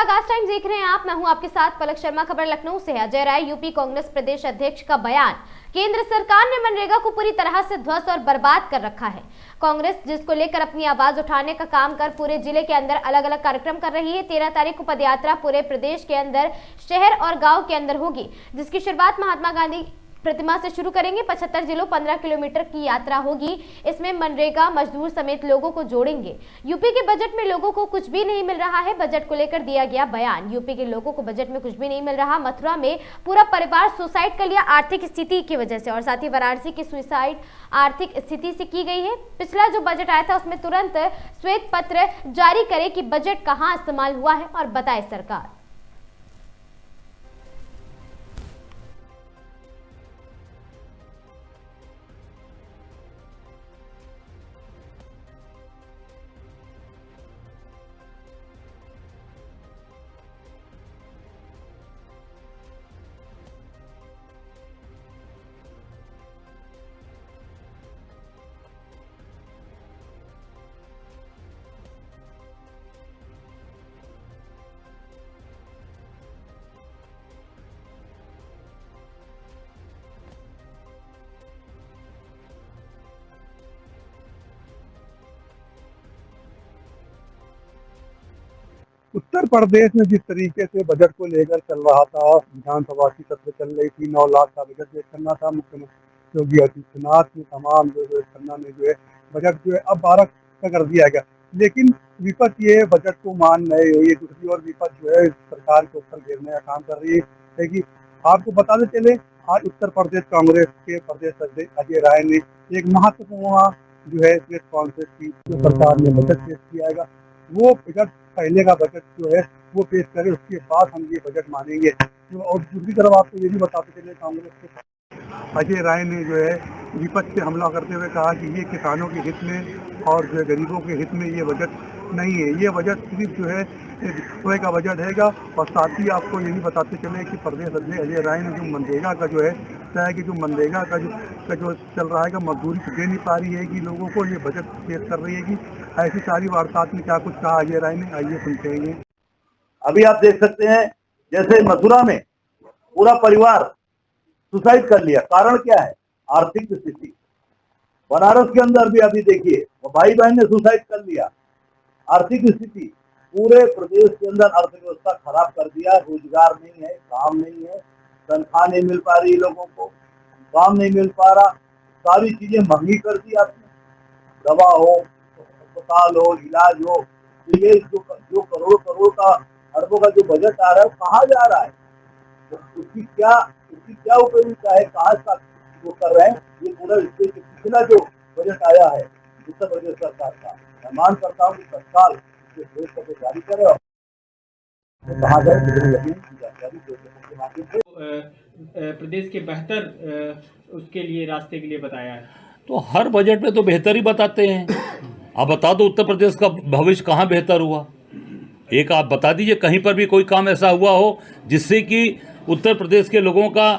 आगाज टाइम्स देख रहे हैं आप। मैं हूं आपके साथ पलक शर्मा। खबर लखनऊ से है। अजय राय यूपी कांग्रेस प्रदेश अध्यक्ष का बयान। केंद्र सरकार ने मनरेगा को पूरी तरह से ध्वस्त और बर्बाद कर रखा है। कांग्रेस जिसको लेकर अपनी आवाज उठाने का काम कर पूरे जिले के अंदर अलग अलग कार्यक्रम कर रही है। 13 तारीख को पदयात्रा पूरे प्रदेश के अंदर शहर और गांव के अंदर होगी, जिसकी शुरुआत महात्मा गांधी प्रतिमा से शुरू करेंगे। 75 जिलों 15 किलोमीटर की यात्रा होगी। इसमें मनरेगा मजदूर समेत लोगों को जोड़ेंगे। यूपी के बजट में लोगों को कुछ भी नहीं मिल रहा है। बजट को लेकर दिया गया बयान। यूपी के लोगों को बजट में कुछ भी नहीं मिल रहा। मथुरा में पूरा परिवार सुसाइड कर लिया आर्थिक स्थिति की वजह से, और साथ ही वाराणसी की सुसाइड आर्थिक स्थिति से की गई है। पिछला जो बजट आया था उसमें तुरंत श्वेत पत्र जारी करे कि बजट कहाँ इस्तेमाल हुआ है और बताए सरकार। उत्तर प्रदेश में जिस तरीके से बजट को लेकर चल रहा था, विधानसभा की सत्र चल रही थी, 9 लाख का बजट पेश करना था। मुख्यमंत्री योगी आदित्यनाथ ने तमाम जो खन्ना ने जो है बजट जो है अब 12 का कर दिया गया, लेकिन विपक्ष ये बजट को मान रहे हो। ये दूसरी ओर विपक्ष जो है सरकार के ऊपर घेरने का काम कर रही है कि आपको बताते चले, आज उत्तर प्रदेश कांग्रेस के प्रदेश अध्यक्ष अजय राय ने एक महत्वपूर्ण जो है प्रेस कॉन्फ्रेंस की, जो सरकार ने बजट पेश किया है वो बजट पहले का बजट जो है वो पेश करे, उसके बाद हम ये बजट मानेंगे। और दूसरी तरफ आपको ये भी बताते चले, कांग्रेस के अजय राय ने जो है विपक्ष पे हमला करते हुए कहा कि ये किसानों के हित में और जो है गरीबों के हित में ये बजट नहीं है। ये बजट सिर्फ जो है स्वयं का बजट हैगा। और साथ ही आपको ये भी बताते चले कि प्रदेश अध्यक्ष अजय राय ने जो मनरेगा का जो है कि जो मनरेगा का जो चल रहा है मजदूरी दे नहीं पा रही है कि लोगों को, ये बजट पेश कर रही है कि ऐसी सारी वार्तालाप में क्या कुछ कहा अजय राय ने, आइए सुनते हैं। अभी आप देख सकते हैं जैसे मथुरा में पूरा परिवार सुसाइड कर लिया। कारण क्या है? आर्थिक स्थिति। बनारस के अंदर भी अभी देखिए भाई बहन ने सुसाइड कर लिया। आर्थिक स्थिति पूरे प्रदेश के अंदर अर्थव्यवस्था खराब कर दिया। रोजगार नहीं है, काम नहीं है, तनख्वाह नहीं मिल पा रही लोगों को, काम नहीं मिल पा रहा, सारी चीजें महंगी कर दी आपने। दवा हो, अस्पताल हो, इलाज हो, तो ये जो करोड़ करोड़ का अरबों का जो बजट आ रहा है वो कहाँ जा रहा है? तो उसकी क्या उपयोगिता है? कहाँ का वो कर रहे हैं? ये पूरा पिछला जो बजट आया है उत्तर प्रदेश सरकार का, मैं मांग करता हूँ कि तत्काल जारी करे और कहा जाए जानकारी के माध्यम से प्रदेश के बेहतर उसके लिए रास्ते के लिए बताया है। तो हर बजट में तो बेहतर ही बताते हैं। आप बता दो उत्तर प्रदेश का भविष्य कहाँ बेहतर हुआ? एक आप बता दीजिए कहीं पर भी कोई काम ऐसा हुआ हो जिससे कि उत्तर प्रदेश के लोगों का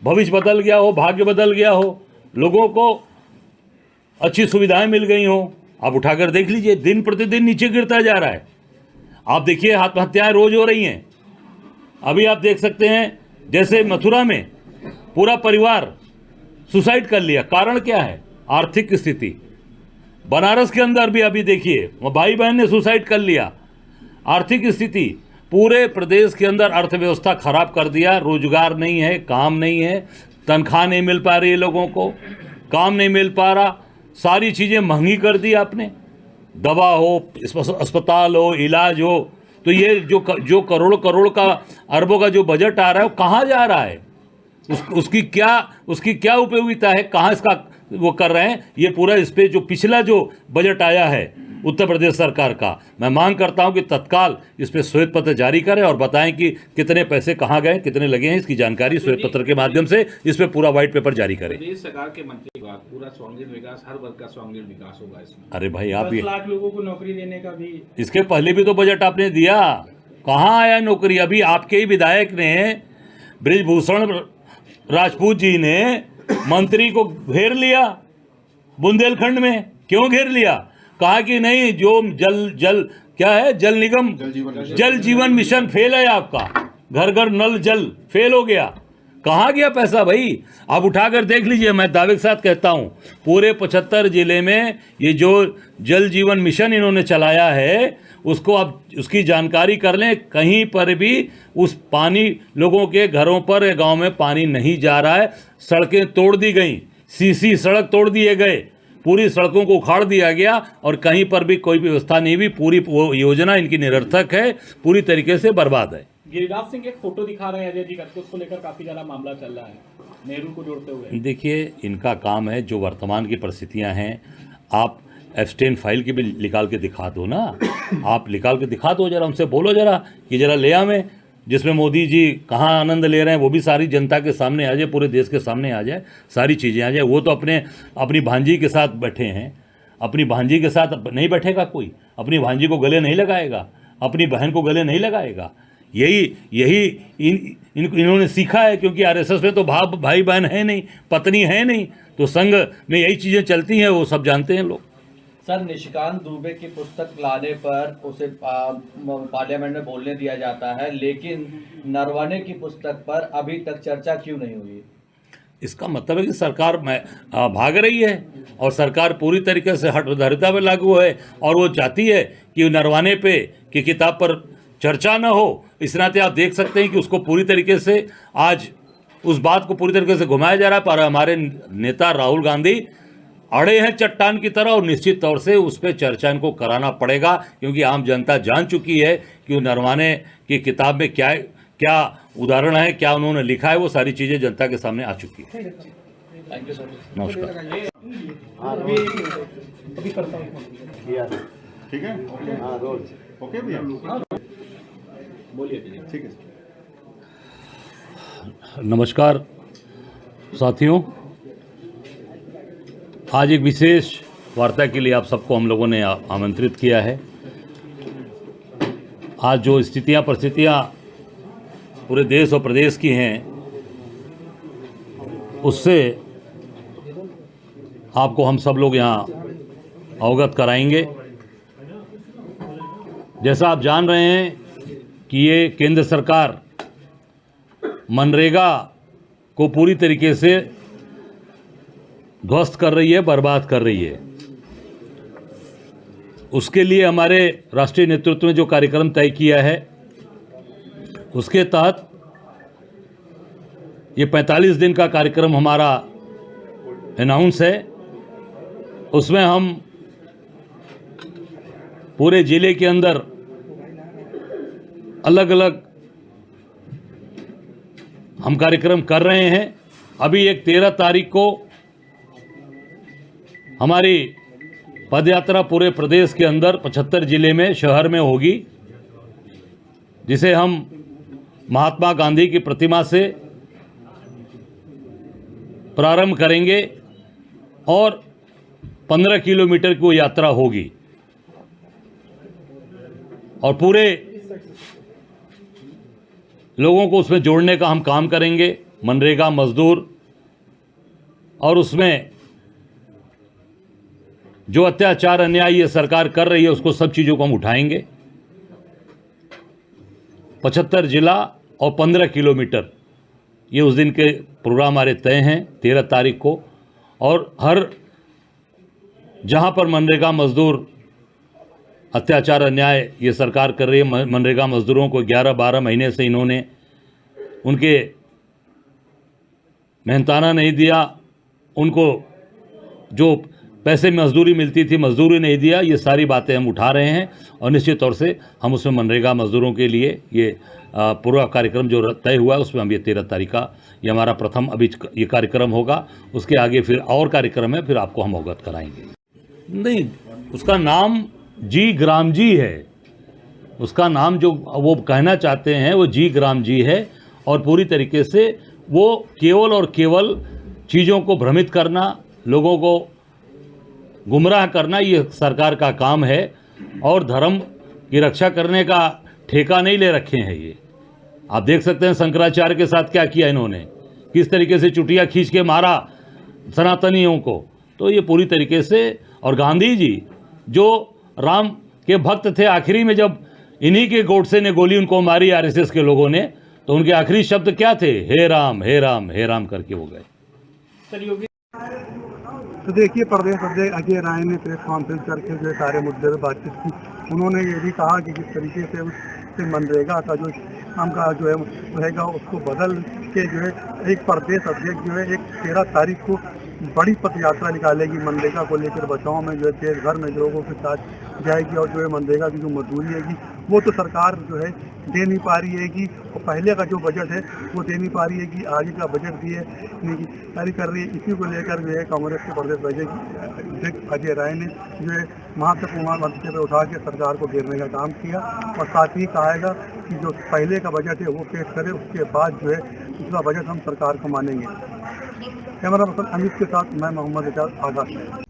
भविष्य बदल गया हो, भाग्य बदल गया हो, लोगों को अच्छी सुविधाएं मिल गई हो। आप उठाकर देख लीजिए, दिन प्रतिदिन नीचे गिरता जा रहा है। आप देखिए आत्महत्याएं रोज हो रही हैं। अभी आप देख सकते हैं जैसे मथुरा में पूरा परिवार सुसाइड कर लिया। कारण क्या है? आर्थिक स्थिति। बनारस के अंदर भी अभी देखिए भाई बहन ने सुसाइड कर लिया। आर्थिक स्थिति पूरे प्रदेश के अंदर अर्थव्यवस्था खराब कर दिया। रोजगार नहीं है, काम नहीं है, तनख्वाह नहीं मिल पा रही है लोगों को, काम नहीं मिल पा रहा, सारी चीज़ें महंगी कर दी आपने। दवा हो, अस्पताल हो, इलाज हो, तो ये जो करोड़ करोड़ का अरबों का जो बजट आ रहा है वो कहाँ जा रहा है? उसकी क्या उपयोगिता है? कहाँ इसका वो कर रहे हैं? ये पूरा इस पे जो पिछला जो बजट आया है उत्तर प्रदेश सरकार का, मैं मांग करता हूं कि तत्काल इस पे श्वेत पत्र जारी करें और बताएं कि कितने पैसे कहाँ गए, कितने लगे हैं। इसकी जानकारी श्वेत पत्र के माध्यम से इस पे पूरा व्हाइट पेपर जारी करें। प्रदेश सरकार के मंत्री पूरा सर्वांगीण विकास, हर वर्ग का सर्वांगीण विकास होगा इसमें। अरे भाई आप 10 लाख लोगों को नौकरी देने का भी, इसके पहले भी तो बजट आपने दिया, कहाँ आया नौकरी? अभी आपके ही विधायक ने, बृजभूषण राजपूत जी ने मंत्री को घेर लिया बुंदेलखंड में। क्यों घेर लिया? कहा कि नहीं जो जल क्या है, जल निगम जल जीवन मिशन फेल है आपका, घर घर नल जल फेल हो गया। कहाँ गया पैसा भाई? आप उठाकर देख लीजिए। मैं दावे के साथ कहता हूँ पूरे 75 जिले में ये जो जल जीवन मिशन इन्होंने चलाया है उसको आप उसकी जानकारी कर लें। कहीं पर भी उस पानी लोगों के घरों पर गांव में पानी नहीं जा रहा है। सड़कें तोड़ दी गई, सीसी सड़क तोड़ दिए गए, पूरी सड़कों को उखाड़ दिया गया और कहीं पर भी कोई व्यवस्था नहीं हुई। पूरी वो योजना इनकी निरर्थक है, पूरी तरीके से बर्बाद है। गिरिराज सिंह एक फोटो दिखा रहे हैं अजय जी करके, उसको लेकर काफी ज्यादा मामला चल रहा है नेहरू को जोड़ते हुए। देखिए, इनका काम है, जो वर्तमान की परिस्थितियां हैं, आप एब्सटेन फाइल की भी निकाल के दिखा दो ना। आप निकाल के दिखा दो जरा, उनसे बोलो जरा कि जरा ले आवें, जिसमें मोदी जी कहाँ आनंद ले रहे हैं वो भी सारी जनता के सामने आ जाए, पूरे देश के सामने आ जाए, सारी चीज़ें आ जाए। वो तो अपनी भांजी के साथ बैठे हैं, अपनी भांजी के साथ नहीं बैठेगा कोई, अपनी भांजी को गले नहीं लगाएगा, अपनी बहन को गले नहीं लगाएगा। यही इन्होंने सीखा है, क्योंकि आरएसएस में तो भाई बहन है नहीं, पत्नी है नहीं, तो संघ में यही चीज़ें चलती हैं, वो सब जानते हैं लोग। सर, निशिकांत दुबे की पुस्तक लाने पर उसे पार्लियामेंट में बोलने दिया जाता है, लेकिन नरवणे की पुस्तक पर अभी तक चर्चा क्यों नहीं हुई? इसका मतलब है कि सरकार भाग रही है और सरकार पूरी तरीके से हठधर्मिता पर लागू है और वो चाहती है कि नरवाने पे की किताब पर चर्चा न हो। इस नाते आप देख सकते हैं कि उसको पूरी तरीके से आज उस बात को पूरी तरीके से घुमाया जा रहा है। पर हमारे नेता राहुल गांधी अड़े हैं चट्टान की तरह और निश्चित तौर से उस पर चर्चा इनको कराना पड़ेगा, क्योंकि आम जनता जान चुकी है कि नरवाने की किताब में क्या उदाहरण है, क्या उन्होंने लिखा है, वो सारी चीज़ें जनता के सामने आ चुकी है। Thank you sir. नमस्कार। ठीक है, ओके भैया, बोलिए। ठीक है। नमस्कार साथियों, आज एक विशेष वार्ता के लिए आप सबको हम लोगों ने आमंत्रित किया है। आज जो परिस्थितियां पूरे देश और प्रदेश की हैं, उससे आपको हम सब लोग यहाँ अवगत कराएंगे। जैसा आप जान रहे हैं कि ये केंद्र सरकार मनरेगा को पूरी तरीके से ध्वस्त कर रही है, बर्बाद कर रही है। उसके लिए हमारे राष्ट्रीय नेतृत्व ने जो कार्यक्रम तय किया है, उसके तहत ये 45 दिन का कार्यक्रम हमारा अनाउंस है। उसमें हम पूरे जिले के अंदर अलग अलग हम कार्यक्रम कर रहे हैं। अभी एक 13 तारीख को हमारी पदयात्रा पूरे प्रदेश के अंदर 75 जिले में, शहर में होगी, जिसे हम महात्मा गांधी की प्रतिमा से प्रारंभ करेंगे और 15 किलोमीटर की वो यात्रा होगी और पूरे लोगों को उसमें जोड़ने का हम काम करेंगे। मनरेगा मजदूर और उसमें जो अत्याचार अन्याय ये सरकार कर रही है, उसको सब चीज़ों को हम उठाएंगे। 75 जिला और 15 किलोमीटर ये उस दिन के प्रोग्राम हमारे तय हैं 13 तारीख को। और हर जहां पर मनरेगा मजदूर अत्याचार अन्याय ये सरकार कर रही है, मनरेगा मजदूरों को 11-12 महीने से इन्होंने उनके मेहनताना नहीं दिया, उनको जो पैसे मजदूरी मिलती थी मजदूरी नहीं दिया। ये सारी बातें हम उठा रहे हैं और निश्चित तौर से हम उसमें मनरेगा मजदूरों के लिए ये पूरा कार्यक्रम जो तय हुआ है, उसमें हम ये 13 तारीख का ये हमारा प्रथम अभी ये कार्यक्रम होगा। उसके आगे फिर और कार्यक्रम है, फिर आपको हम अवगत कराएंगे। नहीं, उसका नाम जी ग्राम जी है। उसका नाम जो वो कहना चाहते हैं वो जी ग्राम जी है और पूरी तरीके से वो केवल और केवल चीज़ों को भ्रमित करना, लोगों को गुमराह करना, ये सरकार का काम है। और धर्म की रक्षा करने का ठेका नहीं ले रखे हैं ये। आप देख सकते हैं शंकराचार्य के साथ क्या किया इन्होंने, किस तरीके से चुटिया खींच के मारा सनातनियों को। तो ये पूरी तरीके से, और गांधी जी जो राम के भक्त थे, आखिरी में जब इन्हीं के गोडसे ने गोली उनको मारी आरएसएस के लोगों ने, तो उनके आखिरी शब्द क्या थे? हे राम हे राम हे राम करके वो गए। सर योगी तो देखिए, प्रदेश अध्यक्ष अजय राय ने प्रेस कॉन्फ्रेंस करके जो है सारे मुद्दे पर बातचीत की। उन्होंने ये भी कहा कि जिस तरीके से मनरेगा का जो काम का जो है रहेगा उसको बदल के जो है एक प्रदेश अध्यक्ष जो है एक 13 तारीख को बड़ी पद यात्रा निकालेगी मनरेगा को लेकर। बचाव में जो है देश भर में लोगों के साथ जाएगी और जो है मनरेगा की जो मजदूरी है वो तो सरकार जो है दे नहीं पा रही है और पहले का जो बजट है वो दे नहीं पा रही है कि आगे का बजट दिए तैयारी कर रही है। इसी को लेकर जो है कांग्रेस के प्रदेश अध्यक्ष अजय राय ने जो है महत्वपूर्ण मुद्दे पर उठा के सरकार को घेरने का काम किया और साथ ही कहा कि जो पहले का बजट है वो पेश करे, उसके बाद जो है दूसरा बजट हम सरकार को मानेंगे। कैमरा पर्सन अमित के साथ मैं मोहम्मद इजाज आगा।